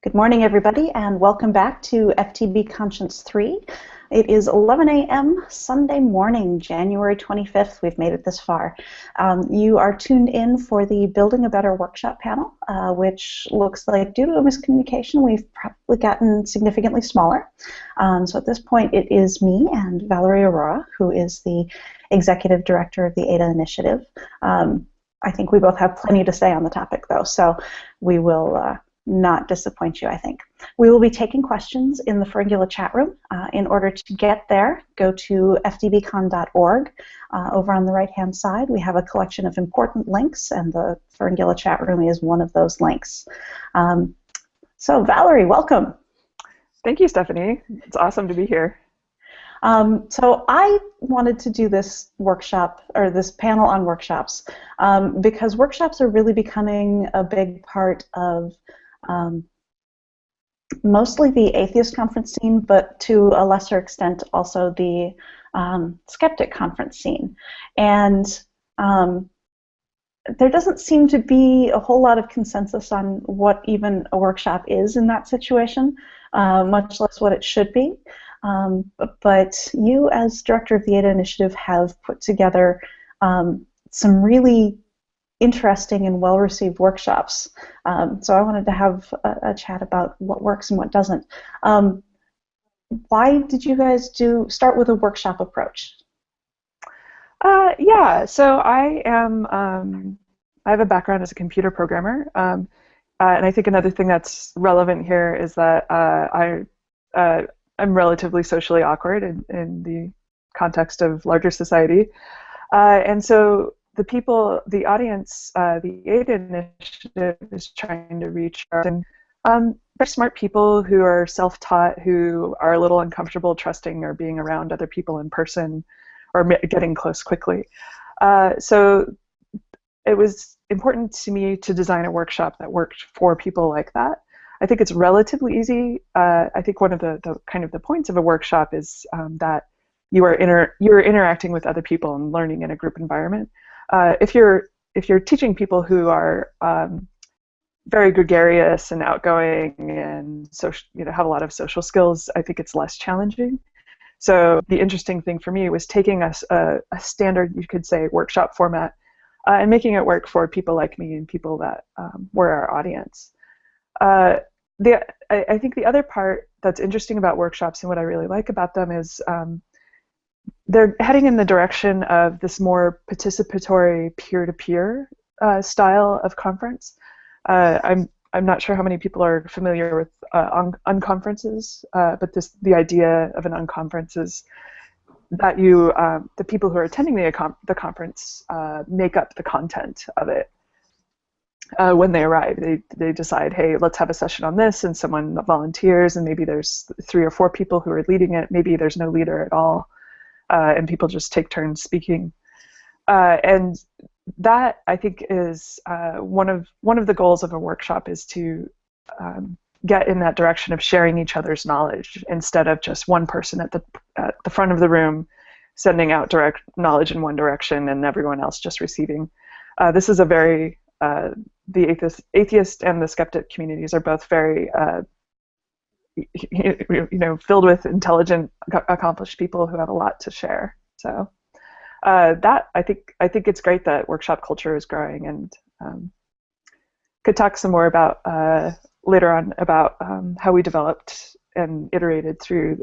Good morning, everybody, and welcome back to FtBCon3. It is 11 a.m. Sunday morning, January 25th. We've made it this far. You are tuned in for the Building a Better workshop panel, which looks like, due to a miscommunication, we've probably gotten significantly smaller. So at this point, it is me and Valerie Aurora, who is the Executive Director of the ADA Initiative. I think we both have plenty to say on the topic, though, so we will not disappoint you, I think. We will be taking questions in the Ferngula chat room. In order to get there, go to FtBCon.org. Over on the right-hand side, we have a collection of important links, and the Ferngula chat room is one of those links. So, Valerie, welcome. Thank you, Stephanie. It's awesome to be here. So I wanted to do this workshop, or this panel on workshops, because workshops are really becoming a big part of mostly the atheist conference scene, but to a lesser extent also the skeptic conference scene. And there doesn't seem to be a whole lot of consensus on what even a workshop is in that situation, much less what it should be. But you, as director of the ADA Initiative, have put together some really interesting and well-received workshops. So I wanted to have a chat about what works and what doesn't. Why did you guys start with a workshop approach? Yeah, so I have a background as a computer programmer, and I think another thing that's relevant here is that I'm relatively socially awkward in the context of larger society, and so the audience, the ADA Initiative is trying to reach are very smart people who are self-taught, who are a little uncomfortable trusting or being around other people in person or getting close quickly. So it was important to me to design a workshop that worked for people like that. I think it's relatively easy. I think one of the points of a workshop is that you're interacting with other people and learning in a group environment. If you're teaching people who are very gregarious and outgoing and have a lot of social skills, I think it's less challenging. So the interesting thing for me was taking a standard, you could say, workshop format and making it work for people like me and people that were our audience. I think the other part that's interesting about workshops and what I really like about them is they're heading in the direction of this more participatory peer-to-peer style of conference. I'm not sure how many people are familiar with unconferences, but the idea of an unconference is that the people who are attending the conference make up the content of it. When they arrive, they decide, hey, let's have a session on this, and someone volunteers, and maybe there's 3 or 4 people who are leading it. Maybe there's no leader at all, and people just take turns speaking. And that, I think, is one of the goals of a workshop, is to get in that direction of sharing each other's knowledge instead of just one person at the front of the room sending out direct knowledge in one direction and everyone else just receiving. This is a very the atheist and the skeptic communities are both very filled with intelligent, accomplished people who have a lot to share. So that I think it's great that workshop culture is growing, and could talk some more about later on about how we developed and iterated through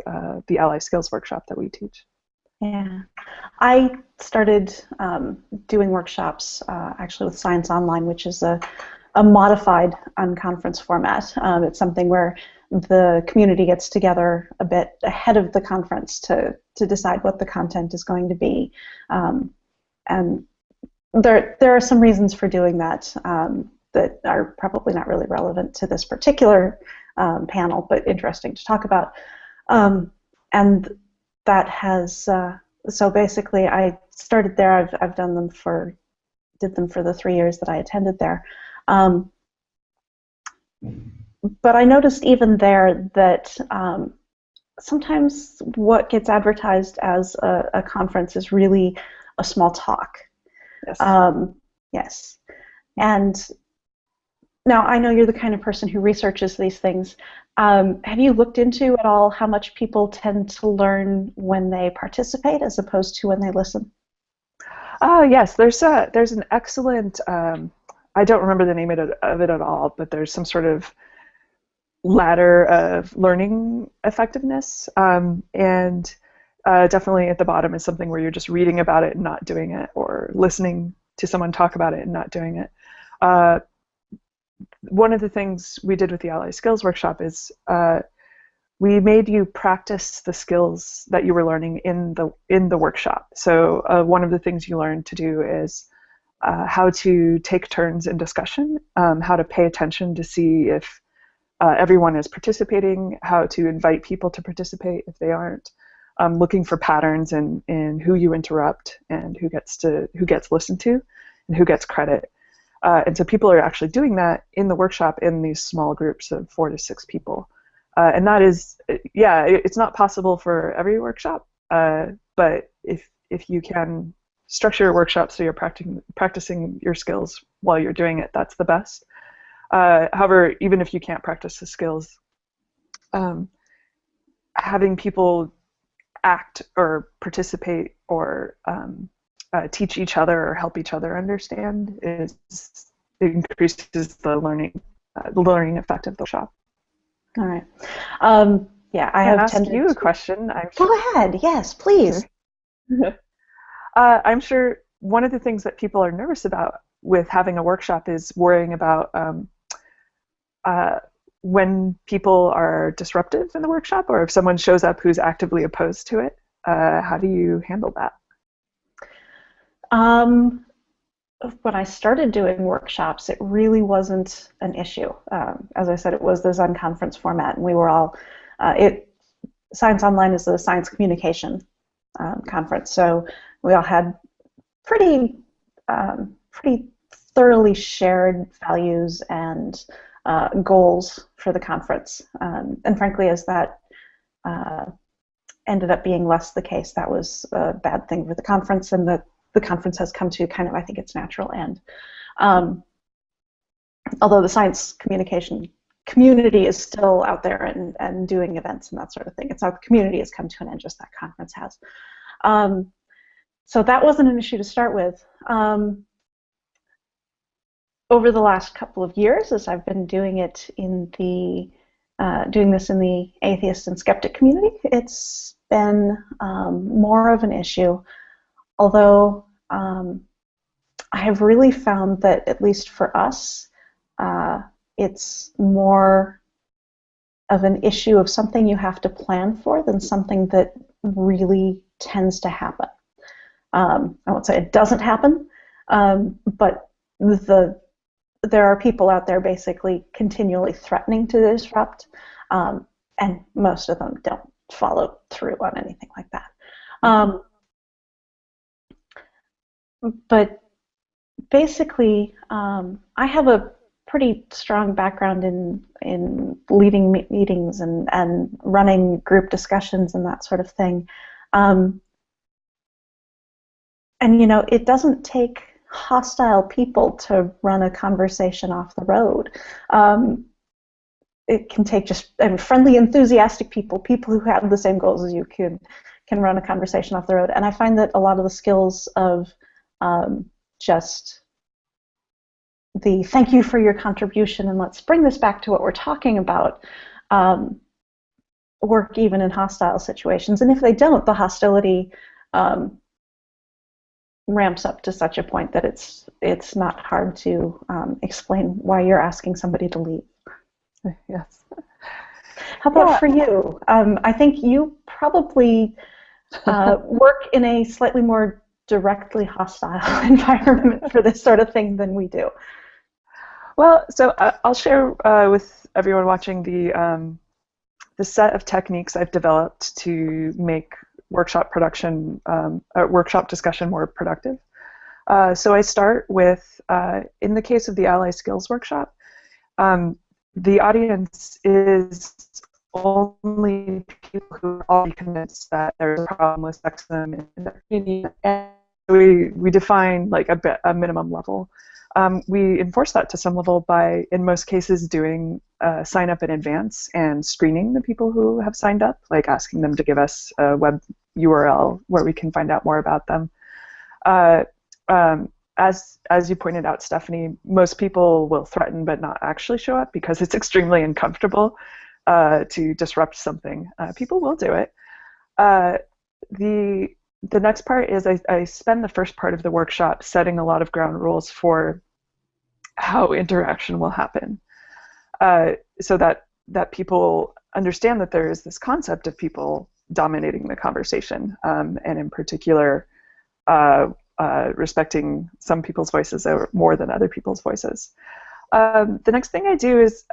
the Ally Skills workshop that we teach. Yeah, I started doing workshops actually with Science Online, which is a modified unconference format. It's something where the community gets together a bit ahead of the conference to decide what the content is going to be. And there are some reasons for doing that that are probably not really relevant to this particular panel, but interesting to talk about. And that has, so basically I started there. I've did them for the 3 years that I attended there. But I noticed even there that sometimes what gets advertised as a conference is really a small talk. Yes. Yes. And Now, I know you're the kind of person who researches these things. Have you looked into at all how much people tend to learn when they participate as opposed to when they listen? Yes, there's an excellent, I don't remember the name of it at all, but there's some sort of ladder of learning effectiveness, and definitely at the bottom is something where you're just reading about it and not doing it, or listening to someone talk about it and not doing it. One of the things we did with the Ally Skills Workshop is we made you practice the skills that you were learning in the workshop. So one of the things you learn to do is how to take turns in discussion, how to pay attention to see if everyone is participating, how to invite people to participate if they aren't, looking for patterns in who you interrupt and who gets listened to and who gets credit. And so people are actually doing that in the workshop in these small groups of 4 to 6 people. And that is, yeah, it's not possible for every workshop, but if you can structure your workshop so you're practicing your skills while you're doing it, that's the best. However, even if you can't practice the skills, having people act or participate or teach each other or help each other understand increases the learning effect of the workshop. All right. Yeah, I Can have ask you a question. Go ahead. Yes, please. I'm sure one of the things that people are nervous about with having a workshop is worrying about when people are disruptive in the workshop, or if someone shows up who's actively opposed to it. How do you handle that? When I started doing workshops, it really wasn't an issue. As I said, it was the Zvan conference format, and we were all, Science Online is a science communication conference, so we all had pretty thoroughly shared values and goals for the conference. And frankly, as that ended up being less the case, that was a bad thing for the conference, and the conference has come to kind of, I think, its natural end. Although the science communication community is still out there and doing events and that sort of thing. It's not the community has come to an end, just that conference has. So that wasn't an issue to start with. Over the last couple of years, as I've been doing it doing this in the atheist and skeptic community, it's been more of an issue. Although I have really found that, at least for us, it's more of an issue of something you have to plan for than something that really tends to happen. I won't say it doesn't happen, but there are people out there basically continually threatening to disrupt, and most of them don't follow through on anything like that. But basically, I have a pretty strong background in leading meetings and running group discussions and that sort of thing. And you know, it doesn't take hostile people to run a conversation off the road. It can take just friendly, enthusiastic people who have the same goals as you can run a conversation off the road. And I find that a lot of the skills of just the thank you for your contribution and let's bring this back to what we're talking about work even in hostile situations. And if they don't, the hostility ramps up to such a point that it's not hard to explain why you're asking somebody to leave. Yes. How about for you? I think you probably work in a slightly more directly hostile environment for this sort of thing than we do. Well, so I'll share with everyone watching the set of techniques I've developed to make workshop discussion more productive. So I start with, in the case of the Ally Skills Workshop, the audience is only people who are already convinced that there's a problem with sexism in their community, and we define like a minimum level. We enforce that to some level by, in most cases, doing sign up in advance and screening the people who have signed up, like asking them to give us a web URL where we can find out more about them. As you pointed out, Stephanie, most people will threaten but not actually show up because it's extremely uncomfortable to disrupt something. People will do it. The next part is I spend the first part of the workshop setting a lot of ground rules for how interaction will happen, so that people understand that there is this concept of people dominating the conversation, and in particular respecting some people's voices more than other people's voices. The next thing I do is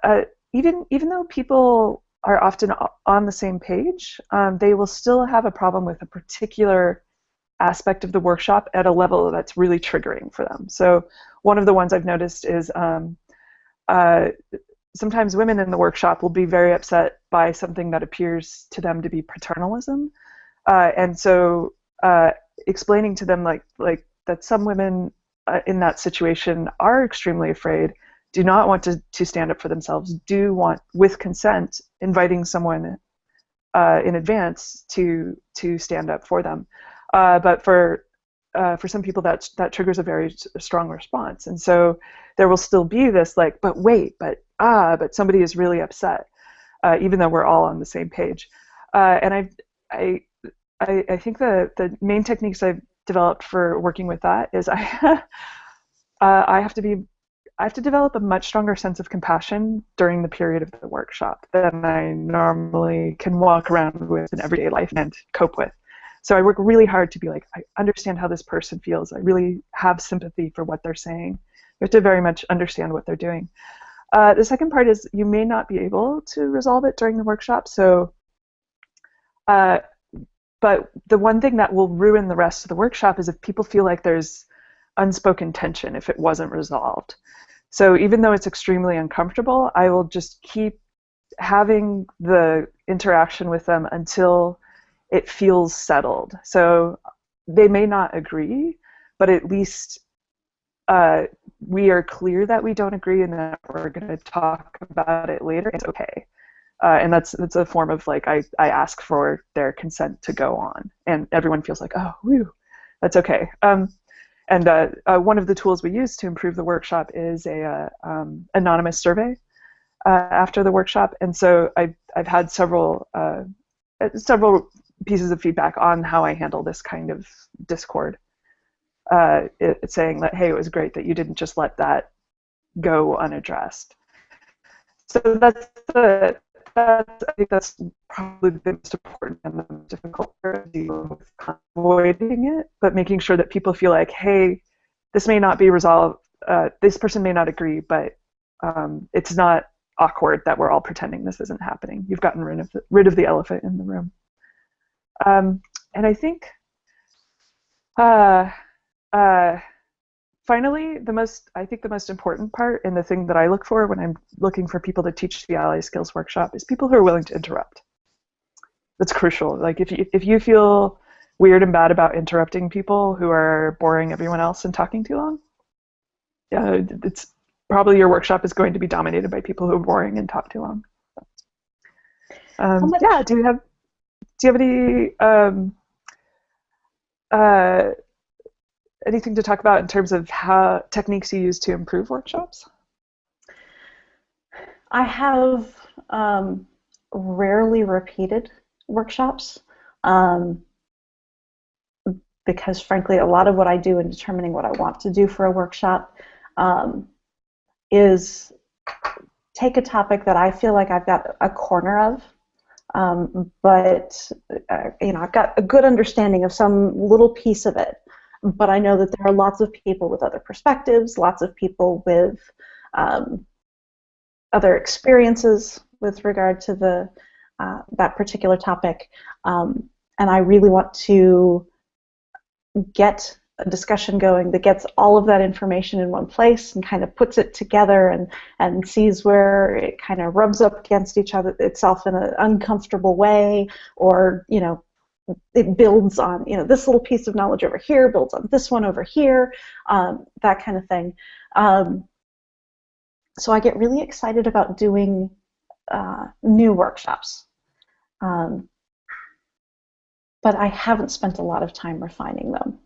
even though people are often on the same page, they will still have a problem with a particular aspect of the workshop at a level that's really triggering for them. So one of the ones I've noticed is sometimes women in the workshop will be very upset by something that appears to them to be paternalism, and so explaining to them like that some women in that situation are extremely afraid, do not want to stand up for themselves, do want, with consent, inviting someone in advance to stand up for them. But for some people that triggers a very strong response, and so there will still be this like, but wait, but somebody is really upset, even though we're all on the same page. And I think the main techniques I've developed for working with that is I have to develop a much stronger sense of compassion during the period of the workshop than I normally can walk around with in everyday life and cope with. So I work really hard to be like, I understand how this person feels. I really have sympathy for what they're saying. You have to very much understand what they're doing. The second part is you may not be able to resolve it during the workshop. So, but the one thing that will ruin the rest of the workshop is if people feel like there's unspoken tension if it wasn't resolved. So even though it's extremely uncomfortable, I will just keep having the interaction with them until it feels settled. So they may not agree, but at least we are clear that we don't agree and that we're going to talk about it later. It's okay. And that's a form of like, I ask for their consent to go on, and everyone feels like, oh, whew, that's okay. And one of the tools we use to improve the workshop is a anonymous survey after the workshop, and so I've had several pieces of feedback on how I handle this kind of discord. It's saying that, hey, it was great that you didn't just let that go unaddressed. So I think that's probably the most important and the most difficult part of dealing with avoiding it, but making sure that people feel like, hey, this may not be resolved, this person may not agree, but it's not awkward that we're all pretending this isn't happening. You've gotten rid of the elephant in the room. And I think finally, the most important part, and the thing that I look for when I'm looking for people to teach the ally skills workshop, is people who are willing to interrupt. That's crucial. Like if you feel weird and bad about interrupting people who are boring everyone else and talking too long, it's probably your workshop is going to be dominated by people who are boring and talk too long. Yeah. Do you have any anything to talk about in terms of how techniques you use to improve workshops? I have rarely repeated workshops because, frankly, a lot of what I do in determining what I want to do for a workshop is take a topic that I feel like I've got a corner of, but I've got a good understanding of some little piece of it. But I know that there are lots of people with other perspectives, lots of people with other experiences with regard to that particular topic, and I really want to get a discussion going that gets all of that information in one place and kind of puts it together and sees where it kind of rubs up against itself in an uncomfortable way, or it builds on, this little piece of knowledge over here builds on this one over here, that kind of thing. So I get really excited about doing new workshops. But I haven't spent a lot of time refining them.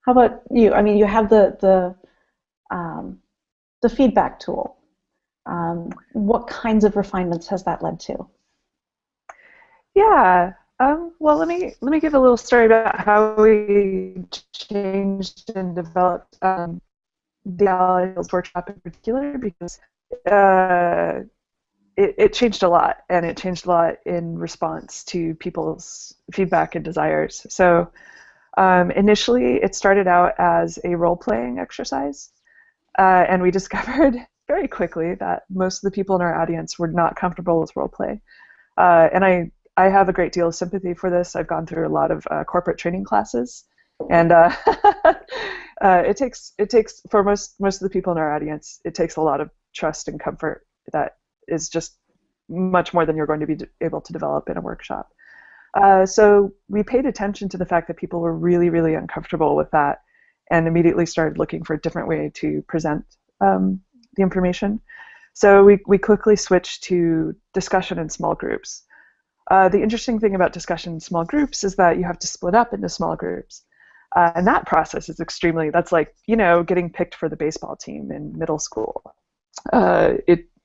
How about you? I mean, you have the feedback tool. What kinds of refinements has that led to? Yeah. Well, let me give a little story about how we changed and developed the Ally Skills workshop in particular, because it changed a lot, and it changed a lot in response to people's feedback and desires. So initially, it started out as a role-playing exercise, and we discovered very quickly that most of the people in our audience were not comfortable with role-play. And I have a great deal of sympathy for this. I've gone through a lot of corporate training classes, and it takes for most of the people in our audience, it takes a lot of trust and comfort that is just much more than you're going to be able to develop in a workshop. So we paid attention to the fact that people were really, really uncomfortable with that, and immediately started looking for a different way to present the information. So we quickly switched to discussion in small groups. The interesting thing about discussion in small groups is that you have to split up into small groups. And that process is that's like, getting picked for the baseball team in middle school.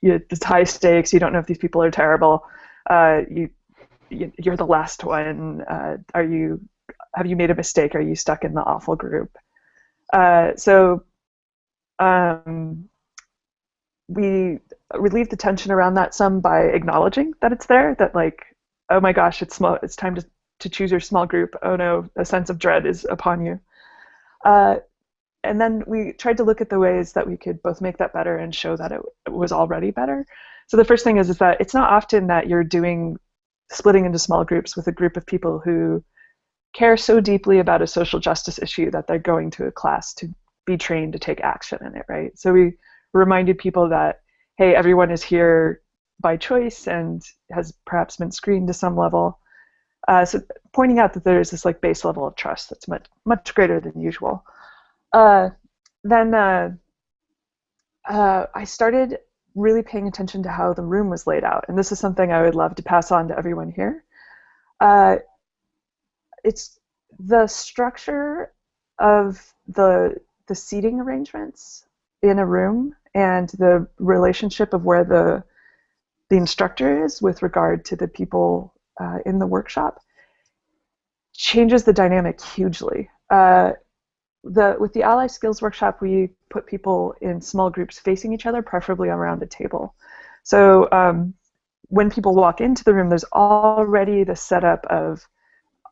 It's high stakes. You don't know if these people are terrible. You're the last one. Have you made a mistake? Are you stuck in the awful group? We relieve the tension around that some by acknowledging that it's there, that like, oh my gosh, it's time to choose your small group. Oh no, a sense of dread is upon you. And then we tried to look at the ways that we could both make that better and show that it was already better. So the first thing is that it's not often that you're splitting into small groups with a group of people who care so deeply about a social justice issue that they're going to a class to be trained to take action in it, right? So we reminded people that, hey, everyone is here by choice and has perhaps been screened to some level. So pointing out that there's this like base level of trust that's much greater than usual. Then I started really paying attention to how the room was laid out, and this is something I would love to pass on to everyone here. It's the structure of the seating arrangements in a room and the relationship of where the instructor is with regard to the people in the workshop changes the dynamic hugely. With the Ally Skills workshop, we put people in small groups facing each other, preferably around a table. So when people walk into the room, there's already the setup of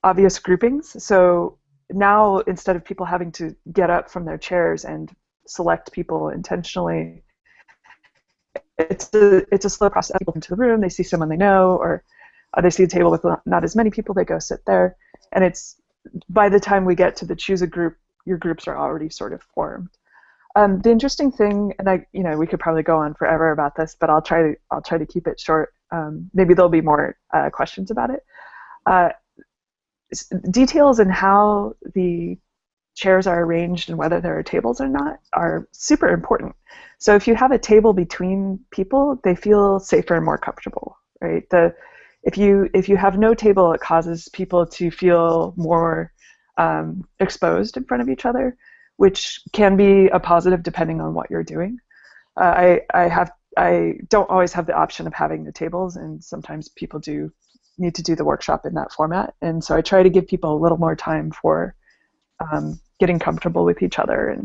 obvious groupings. So now, instead of people having to get up from their chairs and select people intentionally, it's a slow process. People into the room, they see someone they know, or they see a table with not as many people, they go sit there. And it's by the time we get to the choose a group, your groups are already sort of formed. The interesting thing, and we could probably go on forever about this, but I'll try to keep it short. Maybe there'll be more questions about it. Details in how the chairs are arranged and whether there are tables or not are super important. So if you have a table between people, they feel safer and more comfortable, right? If you have no table, it causes people to feel more exposed in front of each other, which can be a positive depending on what you're doing. I don't always have the option of having the tables, and sometimes people do need to do the workshop in that format, and so I try to give people a little more time for getting comfortable with each other.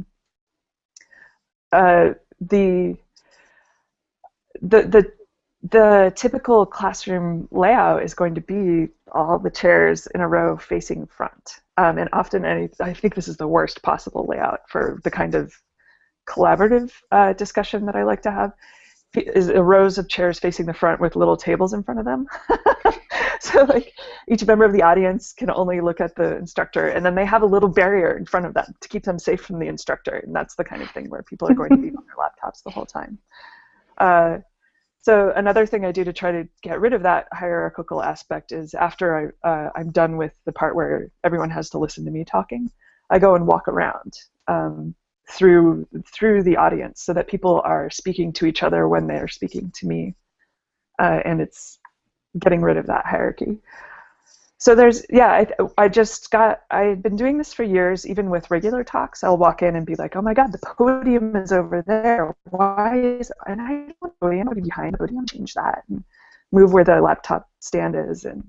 And the typical classroom layout is going to be all the chairs in a row facing front. And often, I think this is the worst possible layout for the kind of collaborative discussion that I like to have, is rows of chairs facing the front with little tables in front of them. So like each member of the audience can only look at the instructor, and then they have a little barrier in front of them to keep them safe from the instructor. And that's the kind of thing where people are going to be on their laptops the whole time. So another thing I do to try to get rid of that hierarchical aspect is after I'm done with the part where everyone has to listen to me talking, I go and walk around through the audience so that people are speaking to each other when they're speaking to me, and it's getting rid of that hierarchy. So there's, yeah, I've been doing this for years, even with regular talks. I'll walk in and be like, oh my God, the podium is over there. And I don't want the podium, I'll be behind the podium, change that, and move where the laptop stand is, and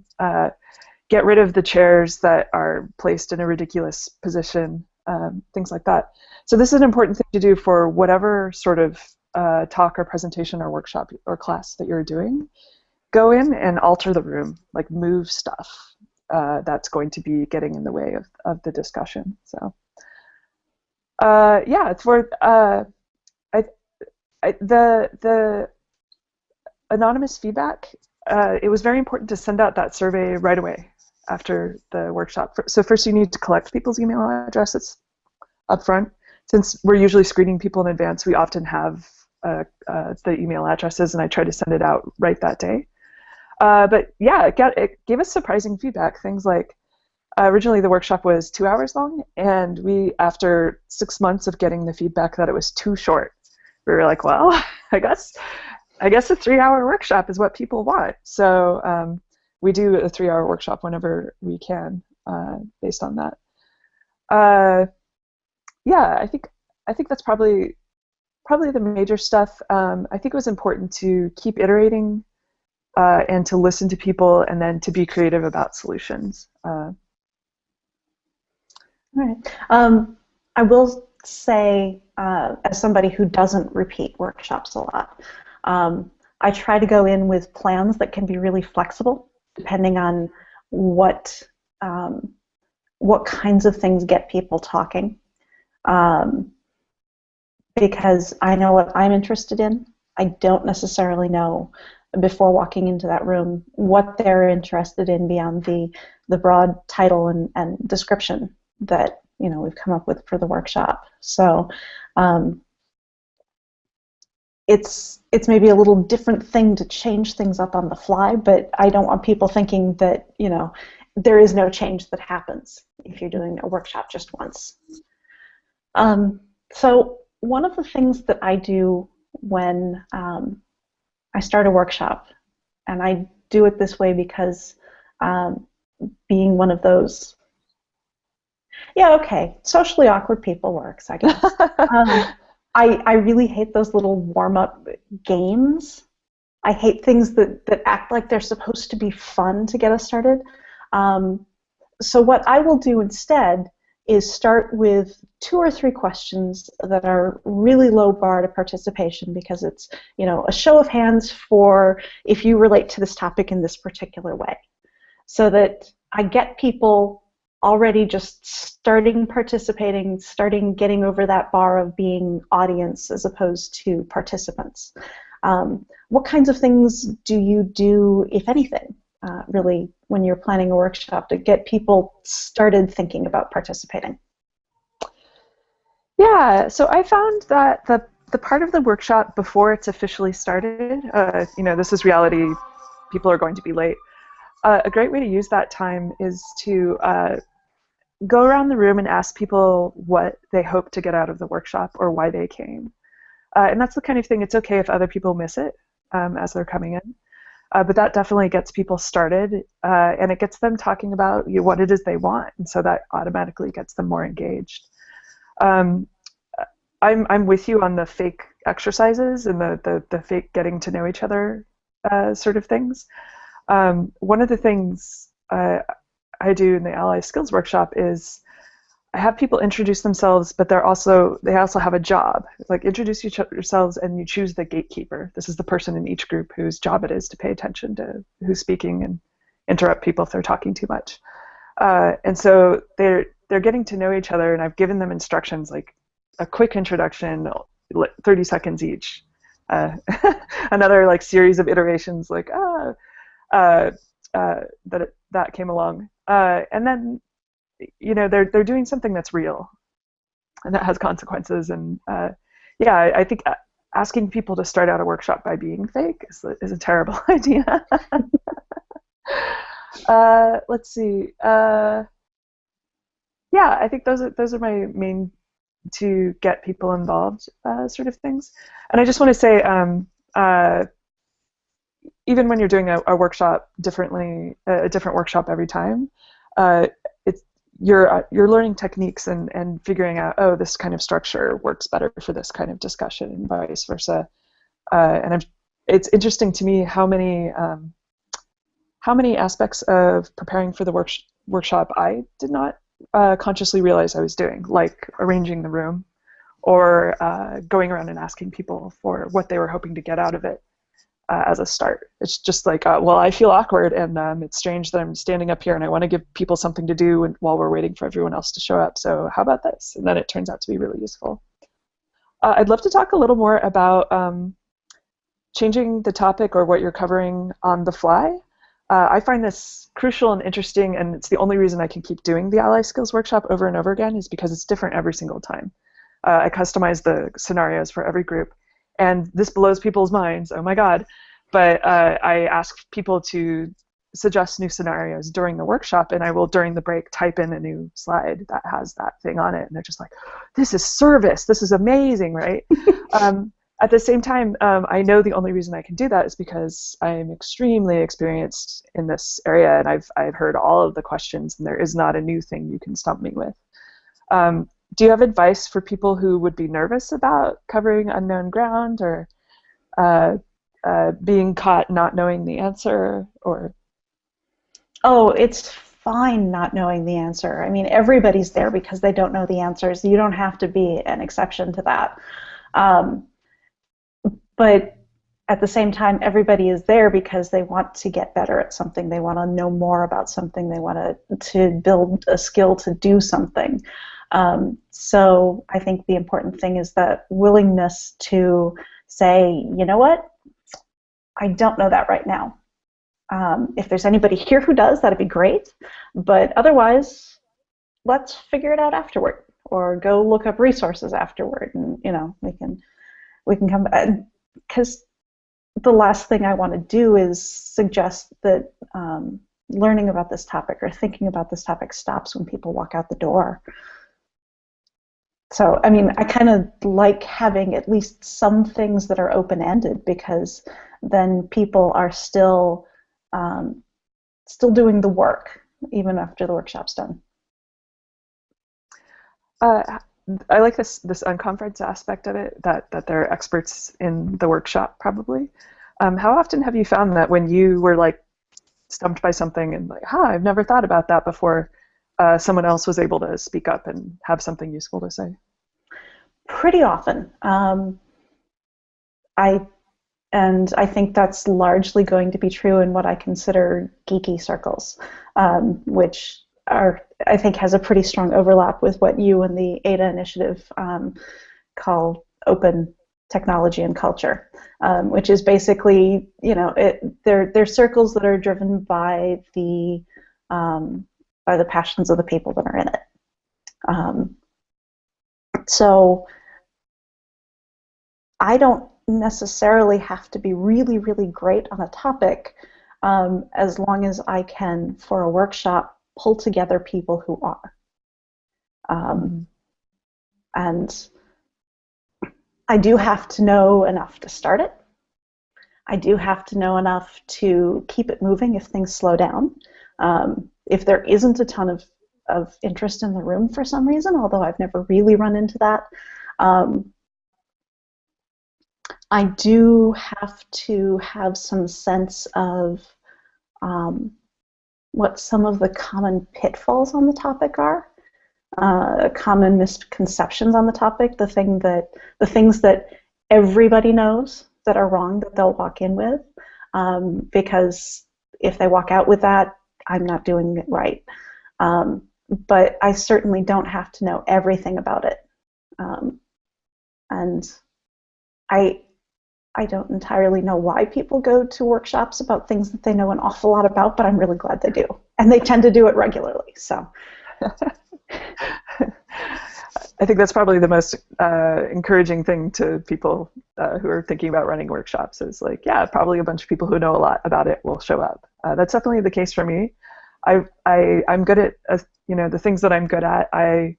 get rid of the chairs that are placed in a ridiculous position, things like that. So this is an important thing to do for whatever sort of talk or presentation or workshop or class that you're doing. Go in and alter the room, like move stuff that's going to be getting in the way of the discussion. So yeah, it's worth the anonymous feedback. It was very important to send out that survey right away after the workshop. So first you need to collect people's email addresses up front. Since we're usually screening people in advance, we often have the email addresses, and I try to send it out right that day. But yeah, it gave us surprising feedback. Things like, originally the workshop was 2 hours long, and we, after 6 months of getting the feedback that it was too short, we were like, well, I guess a 3-hour workshop is what people want. So we do a 3-hour workshop whenever we can, based on that. Yeah, I think that's probably the major stuff. I think it was important to keep iterating. And to listen to people, and then to be creative about solutions. All right. I will say, as somebody who doesn't repeat workshops a lot, I try to go in with plans that can be really flexible, depending on what kinds of things get people talking. Because I know what I'm interested in. I don't necessarily know before walking into that room what they're interested in beyond the broad title and description that we've come up with for the workshop. So it's maybe a little different thing to change things up on the fly, but I don't want people thinking that there is no change that happens if you're doing a workshop just once. So one of the things that I do when I start a workshop, and I do it this way because being one of those, socially awkward people works, I guess. I really hate those little warm-up games. I hate things that act like they're supposed to be fun to get us started. So what I will do instead is start with 2 or 3 questions that are really low bar to participation, because it's a show of hands for if you relate to this topic in this particular way, so that I get people already just starting participating, starting getting over that bar of being audience as opposed to participants. What kinds of things do you do, if anything, really, when you're planning a workshop to get people started thinking about participating? Yeah, so I found that the part of the workshop before it's officially started, this is reality, people are going to be late. A great way to use that time is to go around the room and ask people what they hope to get out of the workshop or why they came. And that's the kind of thing, it's okay if other people miss it as they're coming in. But that definitely gets people started, and it gets them talking about what it is they want, and so that automatically gets them more engaged. I'm with you on the fake exercises and the fake getting to know each other sort of things. One of the things I do in the Ally Skills Workshop is I have people introduce themselves, but they also have a job. Like, introduce yourselves and you choose the gatekeeper. This is the person in each group whose job it is to pay attention to who's speaking and interrupt people if they're talking too much. And so they're getting to know each other, and I've given them instructions like a quick introduction, 30 seconds each. Another like series of iterations like that came along, and then they're doing something that's real and that has consequences. And I think asking people to start out a workshop by being fake is a terrible idea. Let's see. Yeah, I think those are my main to get people involved sort of things. And I just want to say, even when you're doing a workshop differently, a different workshop every time, you're learning techniques and figuring out, oh, this kind of structure works better for this kind of discussion, and vice versa. And it's interesting to me how many aspects of preparing for the workshop I did not consciously realize I was doing, like arranging the room, or going around and asking people for what they were hoping to get out of it as a start. It's just like, well, I feel awkward, and it's strange that I'm standing up here, and I want to give people something to do while we're waiting for everyone else to show up. So how about this? And then it turns out to be really useful. I'd love to talk a little more about changing the topic or what you're covering on the fly. I find this crucial and interesting, and it's the only reason I can keep doing the Ally Skills Workshop over and over again, is because it's different every single time. I customize the scenarios for every group, and this blows people's minds, oh my god, but I ask people to suggest new scenarios during the workshop, and I will, during the break, type in a new slide that has that thing on it, and they're just like, this is service, this is amazing, right? At the same time, I know the only reason I can do that is because I'm extremely experienced in this area, and I've heard all of the questions, and there is not a new thing you can stump me with. Do you have advice for people who would be nervous about covering unknown ground, or being caught not knowing the answer, or? Oh, it's fine not knowing the answer. I mean, everybody's there because they don't know the answers. You don't have to be an exception to that. But at the same time, everybody is there because they want to get better at something. They want to know more about something. They want to build a skill to do something. So I think the important thing is that willingness to say, you know what, I don't know that right now. If there's anybody here who does, that'd be great. But otherwise, let's figure it out afterward, or go look up resources afterward, and we can come back. Because the last thing I want to do is suggest that learning about this topic or thinking about this topic stops when people walk out the door. So, I mean, I kind of like having at least some things that are open-ended, because then people are still doing the work even after the workshop's done. I like this unconference aspect of it, that they're experts in the workshop, probably. How often have you found that when you were like stumped by something and like, I've never thought about that before, someone else was able to speak up and have something useful to say? Pretty often. I think that's largely going to be true in what I consider geeky circles, which I think has a pretty strong overlap with what you and the Ada Initiative call open technology and culture, which is basically, they're circles that are driven by the passions of the people that are in it. So I don't necessarily have to be really, really great on a topic, as long as I can, for a workshop, pull together people who are. And I do have to know enough to start it. I do have to know enough to keep it moving if things slow down. If there isn't a ton of interest in the room for some reason, although I've never really run into that, I do have to have some sense of what some of the common pitfalls on the topic are, common misconceptions on the topic, the things that everybody knows that are wrong that they'll walk in with, because if they walk out with that, I'm not doing it right. But I certainly don't have to know everything about it. And I don't entirely know why people go to workshops about things that they know an awful lot about, but I'm really glad they do. And they tend to do it regularly. So I think that's probably the most encouraging thing to people who are thinking about running workshops is like, yeah, probably a bunch of people who know a lot about it will show up. That's definitely the case for me. I'm good at, the things that I'm good at, I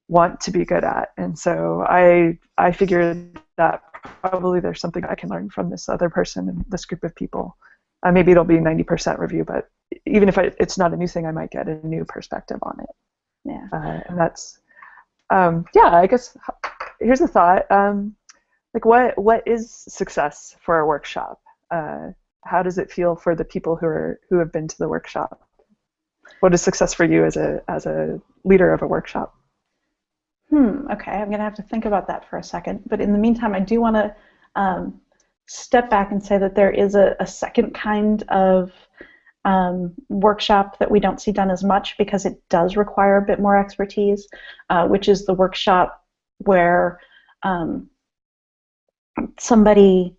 want to be good at. And so I figured that probably there's something I can learn from this other person and this group of people. Maybe it'll be 90% review, but even if it's not a new thing, I might get a new perspective on it. Yeah. And that's, I guess here's a thought. Like what is success for a workshop? How does it feel for the people who have been to the workshop? What is success for you as a leader of a workshop? Okay, I'm going to have to think about that for a second. But in the meantime, I do want to step back and say that there is a second kind of workshop that we don't see done as much because it does require a bit more expertise, which is the workshop where somebody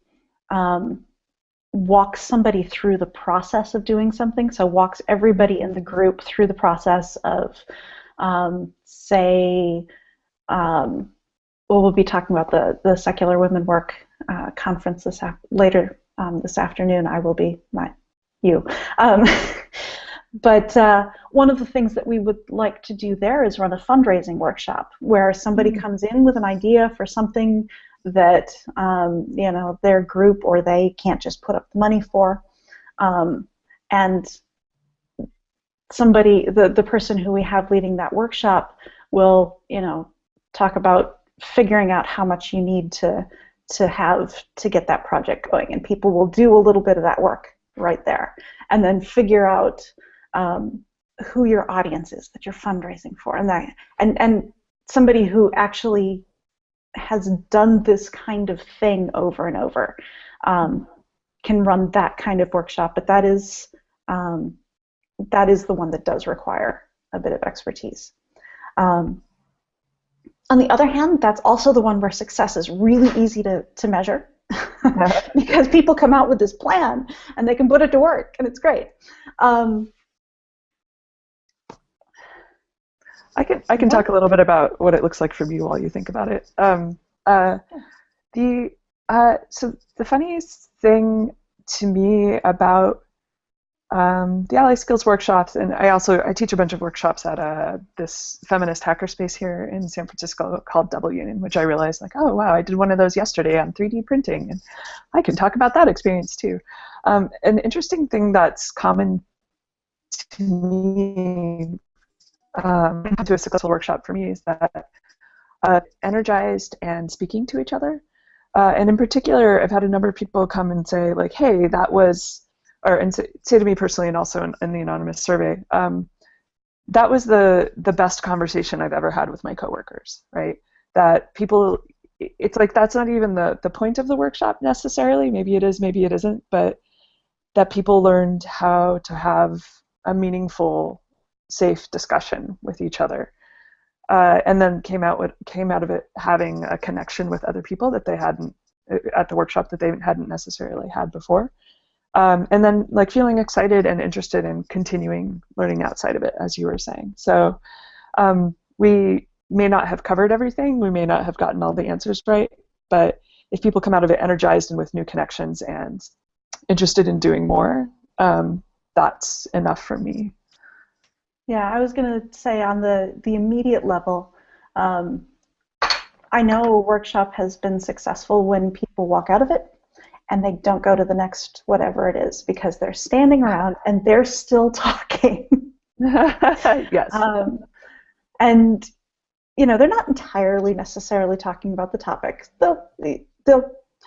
walks somebody through the process of doing something. So walks everybody in the group through the process of, say, we'll be talking about the Secular Women Work conference later this afternoon. I will be, not you. But one of the things that we would like to do there is run a fundraising workshop where somebody comes in with an idea for something that their group or they can't just put up the money for, and somebody, the person who we have leading that workshop will talk about figuring out how much you need to have to get that project going, and people will do a little bit of that work right there, and then figure out who your audience is that you're fundraising for, and somebody who actually has done this kind of thing over and over can run that kind of workshop. But that is the one that does require a bit of expertise. On the other hand, that's also the one where success is really easy to measure because people come out with this plan and they can put it to work and it's great. I can talk a little bit about what it looks like for me while you think about it. So the funniest thing to me about the Ally Skills workshops, and I teach a bunch of workshops at this feminist hackerspace here in San Francisco called Double Union, which I realized like, oh wow, I did one of those yesterday on 3D printing, and I can talk about that experience too. An interesting thing that's common to me to a successful workshop for me is that energized and speaking to each other. And in particular, I've had a number of people come and say like, hey, that was, and say to me personally and also in the anonymous survey, that was the best conversation I've ever had with my coworkers, right? That people, it's like that's not even the point of the workshop necessarily. Maybe it is, maybe it isn't, but that people learned how to have a meaningful, safe discussion with each other, and then came out of it having a connection with other people that they hadn't at the workshop that they hadn't necessarily had before, and then like feeling excited and interested in continuing learning outside of it, as you were saying. So we may not have covered everything, we may not have gotten all the answers right, but if people come out of it energized and with new connections and interested in doing more, that's enough for me. Yeah, I was going to say on the immediate level, I know a workshop has been successful when people walk out of it and they don't go to the next whatever it is because they're standing around and they're still talking. Yes. And they're not entirely necessarily talking about the topic. They'll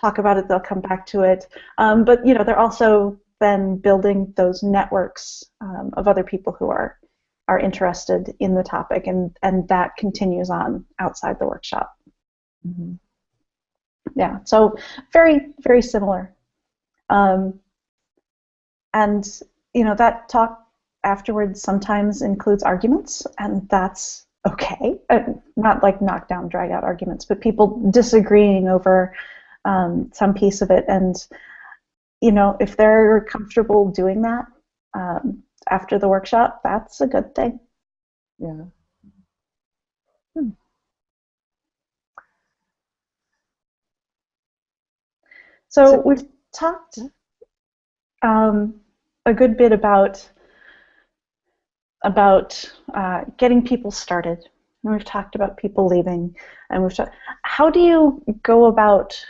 talk about it. They'll come back to it. But they're also then building those networks of other people who are interested in the topic, and that continues on outside the workshop. Mm-hmm. Yeah, so very, very similar. And that talk afterwards sometimes includes arguments, and that's okay. Not like knockdown, drag out arguments, but people disagreeing over some piece of it. And if they're comfortable doing that after the workshop, that's a good thing. Yeah. So we've talked a good bit about getting people started, and we've talked about people leaving, and we've talked. How do you go about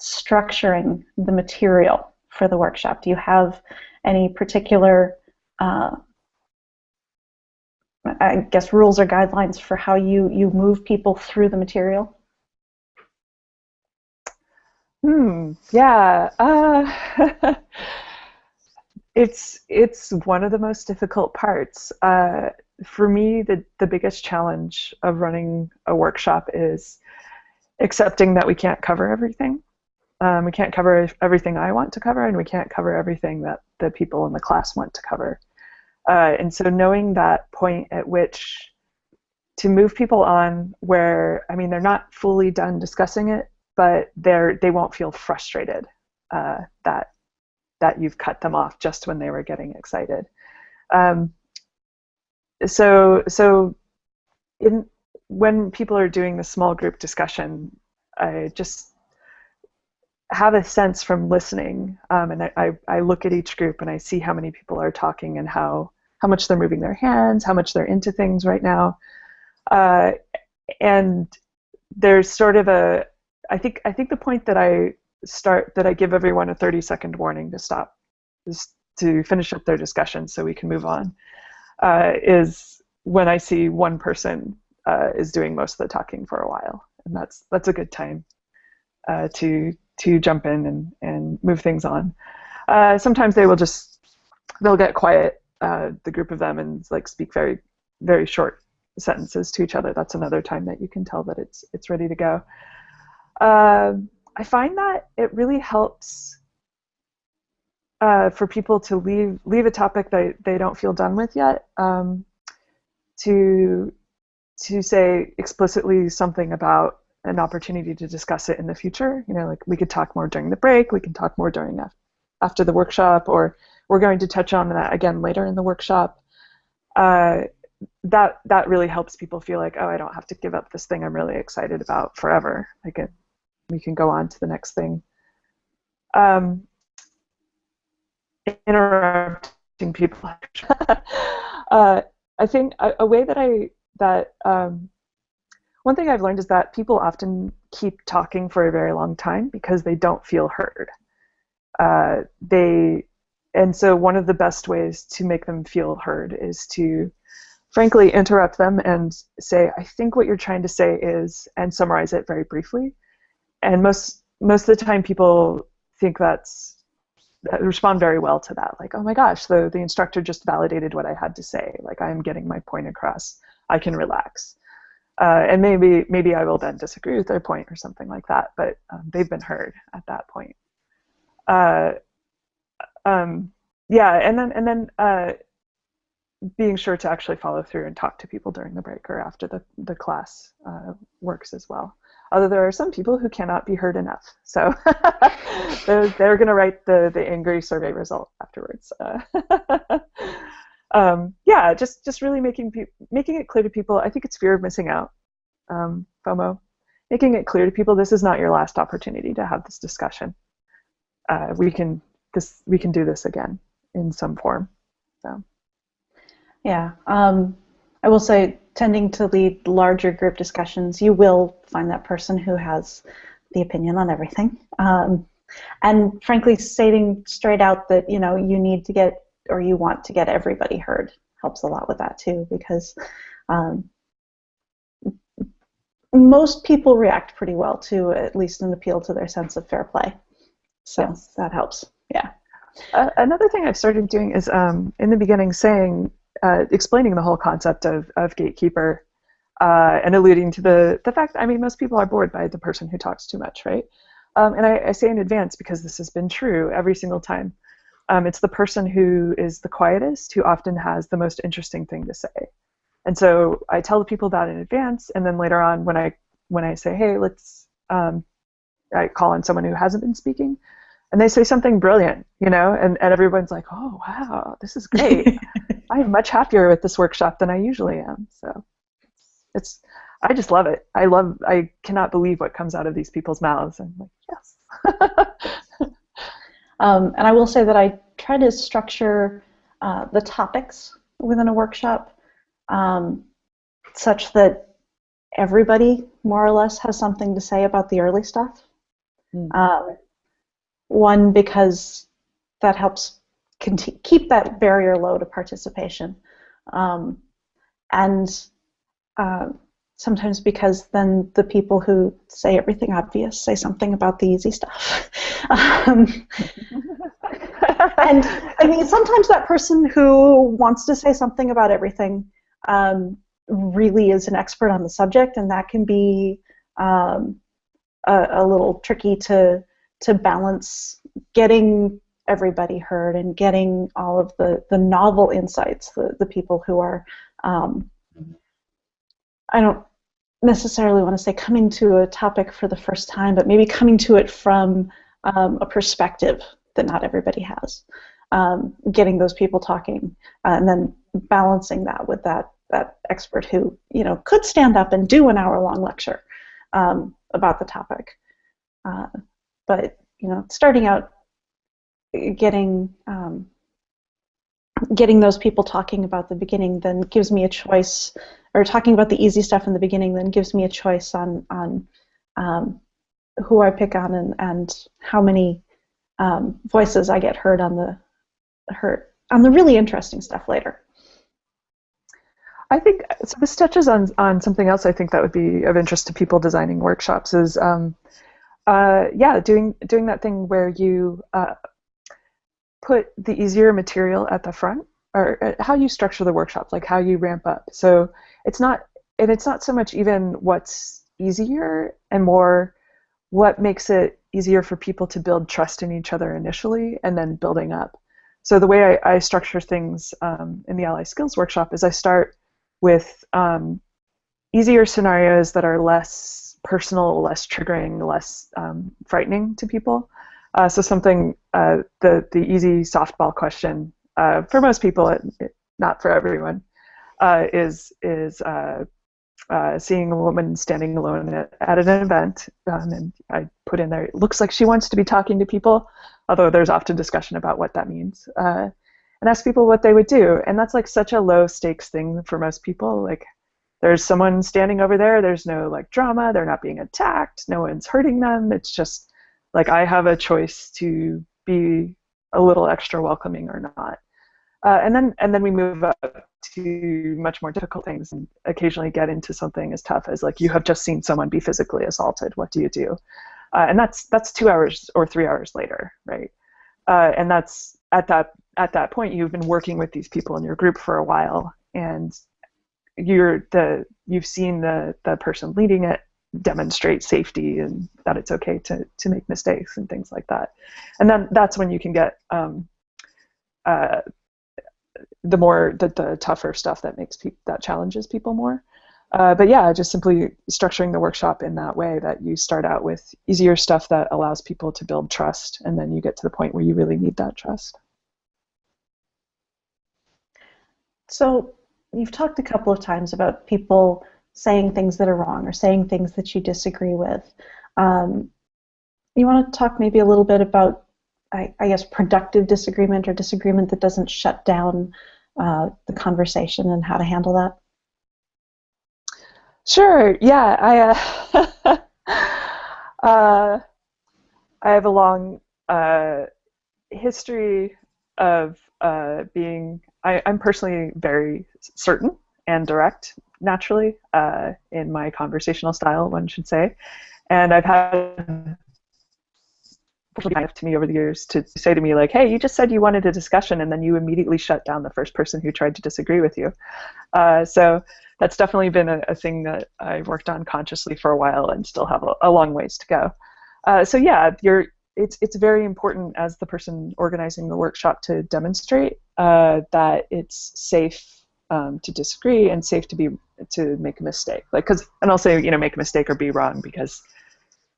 structuring the material for the workshop? Do you have any particular, I guess, rules or guidelines for how you move people through the material? Yeah. It's one of the most difficult parts. For me, the biggest challenge of running a workshop is accepting that we can't cover everything. We can't cover everything I want to cover, and we can't cover everything that the people in the class want to cover. And so knowing that point at which to move people on where, I mean, they're not fully done discussing it, but they won't feel frustrated that you've cut them off just when they were getting excited. When people are doing the small group discussion, I just have a sense from listening, and I look at each group and I see how many people are talking and how much they're moving their hands, how much they're into things right now. And there's sort of I think the point that I give everyone a 30-second warning to stop, is to finish up their discussion so we can move on, is when I see one person is doing most of the talking for a while, and that's a good time to jump in and move things on. Sometimes they'll get quiet, the group of them, and like speak very, very short sentences to each other. That's another time that you can tell that it's ready to go. I find that it really helps for people to leave a topic that they don't feel done with yet, to say explicitly something about an opportunity to discuss it in the future. You know, like we could talk more during the break, we can talk more after the workshop, or we're going to touch on that again later in the workshop. That really helps people feel like, oh, I don't have to give up this thing I'm really excited about forever. We can go on to the next thing. Interrupting people. I think a way that one thing I've learned is that people often keep talking for a very long time because they don't feel heard. And so one of the best ways to make them feel heard is to frankly interrupt them and say, I think what you're trying to say is, and summarize it very briefly. And most of the time people think that respond very well to that. Like, oh my gosh, the instructor just validated what I had to say. Like, I'm getting my point across. I can relax. And maybe I will then disagree with their point or something like that, but they've been heard at that point. Yeah, and then being sure to actually follow through and talk to people during the break or after the class works as well. Although there are some people who cannot be heard enough, so they're going to write the angry survey result afterwards. Yeah, just really making it clear to people. I think it's fear of missing out, FOMO. Making it clear to people this is not your last opportunity to have this discussion. We can do this again in some form. So. Yeah, I will say, tending to lead larger group discussions, you will find that person who has the opinion on everything. And frankly, stating straight out that you need to get, or you want to get, everybody heard helps a lot with that too, because most people react pretty well to at least an appeal to their sense of fair play. So yes. That helps. Yeah. Another thing I've started doing is in the beginning explaining the whole concept of gatekeeper, and alluding to the fact that, I mean, most people are bored by the person who talks too much, right? And I say in advance, because this has been true every single time. It's the person who is the quietest who often has the most interesting thing to say. And so I tell the people that in advance, and then later on when I say, hey, let's, I call on someone who hasn't been speaking, and they say something brilliant, and everyone's like, oh, wow, this is great. I'm much happier with this workshop than I usually am. So I just love it. I cannot believe what comes out of these people's mouths. I'm like, yes. And I will say that I try to structure the topics within a workshop such that everybody more or less has something to say about the early stuff. One, because that helps keep that barrier low to participation. And sometimes because then the people who say everything obvious say something about the easy stuff. And I mean, sometimes that person who wants to say something about everything really is an expert on the subject, and that can be a little tricky to balance getting everybody heard and getting all of the novel insights, the people who are, I don't necessarily want to say coming to a topic for the first time, but maybe coming to it from a perspective that not everybody has. Getting those people talking, and then balancing that with that expert who, you know, could stand up and do an hour-long lecture about the topic. But, you know, starting out, getting those people talking about the beginning then gives me a choice, or talking about the easy stuff in the beginning then gives me a choice on who I pick on and how many voices I get heard on the really interesting stuff later. I think so. This touches on something else I think that would be of interest to people designing workshops is doing that thing where you put the easier material at the front, or how you structure the workshop, like how you ramp up. So it's not so much even what's easier and more what makes it easier for people to build trust in each other initially and then building up. So the way I structure things in the Ally Skills workshop is I start with easier scenarios that are less personal, less triggering, less frightening to people. So something, the easy softball question for most people, not for everyone, is seeing a woman standing alone at an event, and I put in there, it looks like she wants to be talking to people, although there's often discussion about what that means, and ask people what they would do. And that's like such a low stakes thing for most people. Like, there's someone standing over there, there's no like drama, they're not being attacked, no one's hurting them, it's just like I have a choice to be a little extra welcoming or not. And then we move up to much more difficult things and occasionally get into something as tough as like, you have just seen someone be physically assaulted, what do you do? And that's 2 hours or 3 hours later, right? And that's at that point you've been working with these people in your group for a while, and you've seen the person leading it demonstrate safety and that it's okay to make mistakes and things like that. And then that's when you can get the tougher stuff that challenges people more. But yeah, just simply structuring the workshop in that way, that you start out with easier stuff that allows people to build trust, and then you get to the point where you really need that trust. So you've talked a couple of times about people saying things that are wrong or saying things that you disagree with. You want to talk maybe a little bit about, I guess, productive disagreement or disagreement that doesn't shut down the conversation, and how to handle that? Sure. Yeah, I have a long history of being. I'm personally very certain and direct, naturally, in my conversational style, one should say, and I've had to me over the years to say to me like, hey, you just said you wanted a discussion and then you immediately shut down the first person who tried to disagree with you. So that's definitely been a thing that I've worked on consciously for a while and still have a long ways to go. So yeah, it's very important as the person organizing the workshop to demonstrate that it's safe to disagree and safe to make a mistake. Like, and I'll say, make a mistake or be wrong, because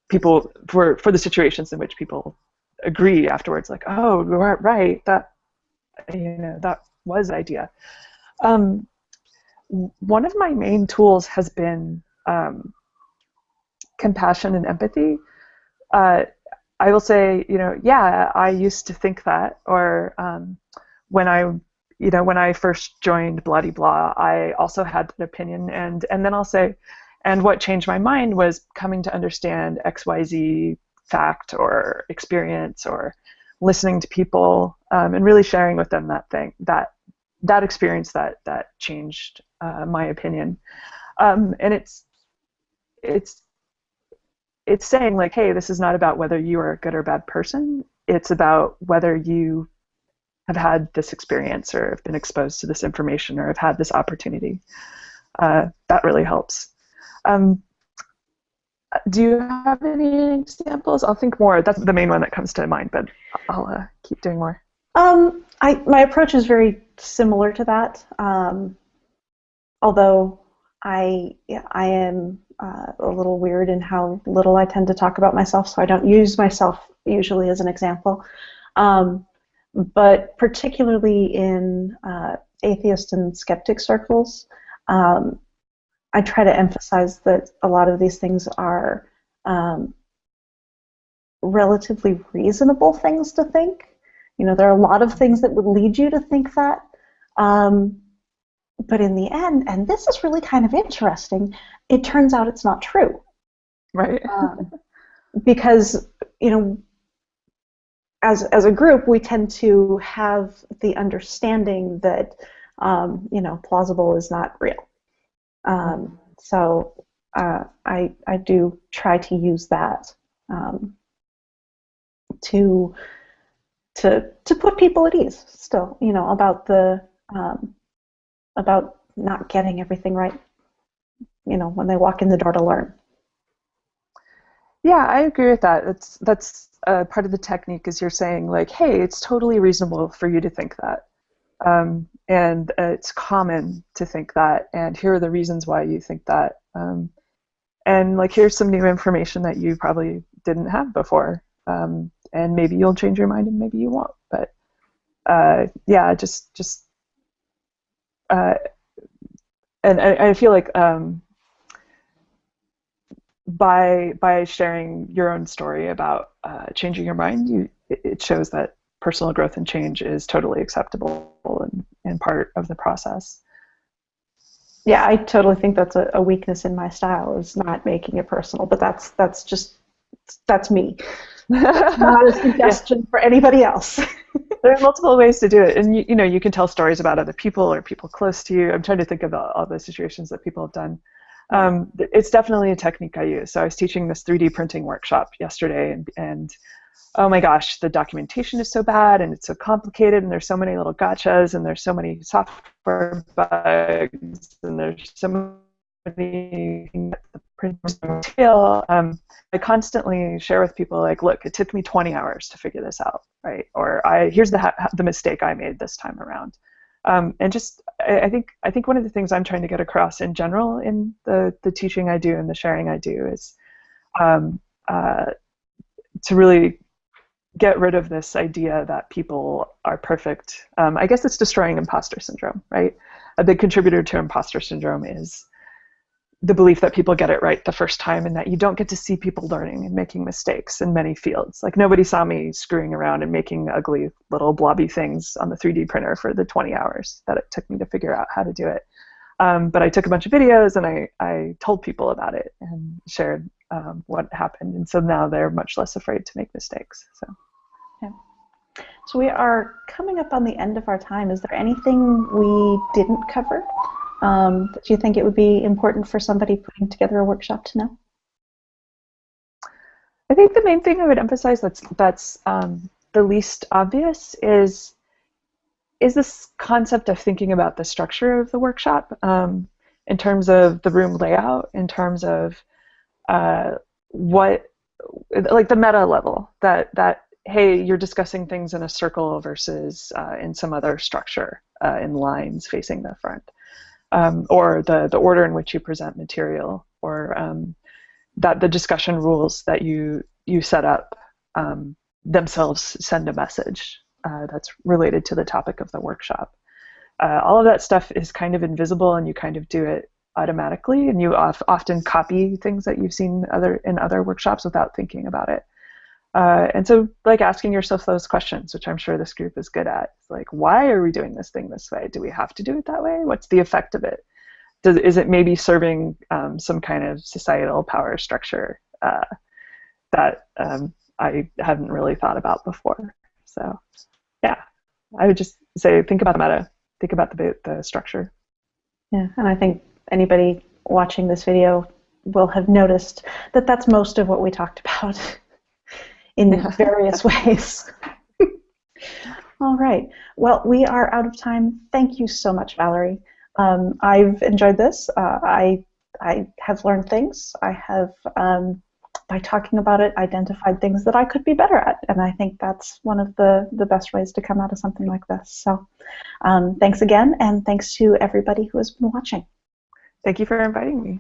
people, for the situations in which people agree afterwards, like, oh, you're right, that was an idea. One of my main tools has been compassion and empathy. I will say, yeah, I used to think that, or when I first joined blah de blah, I also had that opinion, and then I'll say, and what changed my mind was coming to understand XYZ fact or experience, or listening to people and really sharing with them that experience that changed my opinion. And it's saying like, hey, this is not about whether you are a good or bad person. It's about whether you have had this experience or have been exposed to this information or have had this opportunity. That really helps. Do you have any examples? I'll think more. That's the main one that comes to mind, but I'll keep doing more. My approach is very similar to that, although I am a little weird in how little I tend to talk about myself, so I don't use myself usually as an example. But particularly in atheist and skeptic circles, I try to emphasize that a lot of these things are relatively reasonable things to think. There are a lot of things that would lead you to think that. But in the end, and this is really kind of interesting, it turns out it's not true. Right. Because, as a group, we tend to have the understanding that, plausible is not real. So I do try to use that to put people at ease still, about not getting everything right, when they walk in the door to learn. Yeah, I agree with that. That's part of the technique is you're saying like, hey, it's totally reasonable for you to think that. And it's common to think that, and here are the reasons why you think that. And like, here's some new information that you probably didn't have before. And maybe you'll change your mind and maybe you won't. But yeah, just and I feel like by sharing your own story about changing your mind, it shows that personal growth and change is totally acceptable and part of the process. Yeah, I totally think that's a weakness in my style, is not making it personal, but that's me. It's not a suggestion for anybody else. There are multiple ways to do it, and you can tell stories about other people or people close to you. I'm trying to think of all the situations that people have done. It's definitely a technique I use. So I was teaching this 3D printing workshop yesterday, and oh my gosh, the documentation is so bad and it's so complicated, and there's so many little gotchas, and there's so many software bugs, and there's so many the print material. I constantly share with people like, look, it took me 20 hours to figure this out, right? Or here's the mistake I made this time around. And just I think one of the things I'm trying to get across in general in the teaching I do and the sharing I do is to really get rid of this idea that people are perfect. I guess it's destroying imposter syndrome, right? A big contributor to imposter syndrome is the belief that people get it right the first time, and that you don't get to see people learning and making mistakes in many fields. Like, nobody saw me screwing around and making ugly little blobby things on the 3D printer for the 20 hours that it took me to figure out how to do it. But I took a bunch of videos and I told people about it and shared what happened. And so now they're much less afraid to make mistakes. So. Yeah. So we are coming up on the end of our time. Is there anything we didn't cover that you think it would be important for somebody putting together a workshop to know? I think the main thing I would emphasize that's the least obvious is this concept of thinking about the structure of the workshop in terms of the room layout, in terms of what, like the meta level, that hey, you're discussing things in a circle versus in some other structure, in lines facing the front. Or the order in which you present material, or that the discussion rules that you set up themselves send a message that's related to the topic of the workshop. All of that stuff is kind of invisible, and you kind of do it automatically, and you often copy things that you've seen in other workshops without thinking about it. And so, like, asking yourself those questions, which I'm sure this group is good at. Like, why are we doing this thing this way? Do we have to do it that way? What's the effect of it? Is it maybe serving some kind of societal power structure that I hadn't really thought about before? So, yeah, I would just say think about the meta, think about the structure. Yeah, and I think anybody watching this video will have noticed that that's most of what we talked about in various ways. All right. Well, we are out of time. Thank you so much, Valerie. I've enjoyed this. I have learned things. I have, by talking about it, identified things that I could be better at, and I think that's one of the best ways to come out of something like this. So thanks again, and thanks to everybody who has been watching. Thank you for inviting me.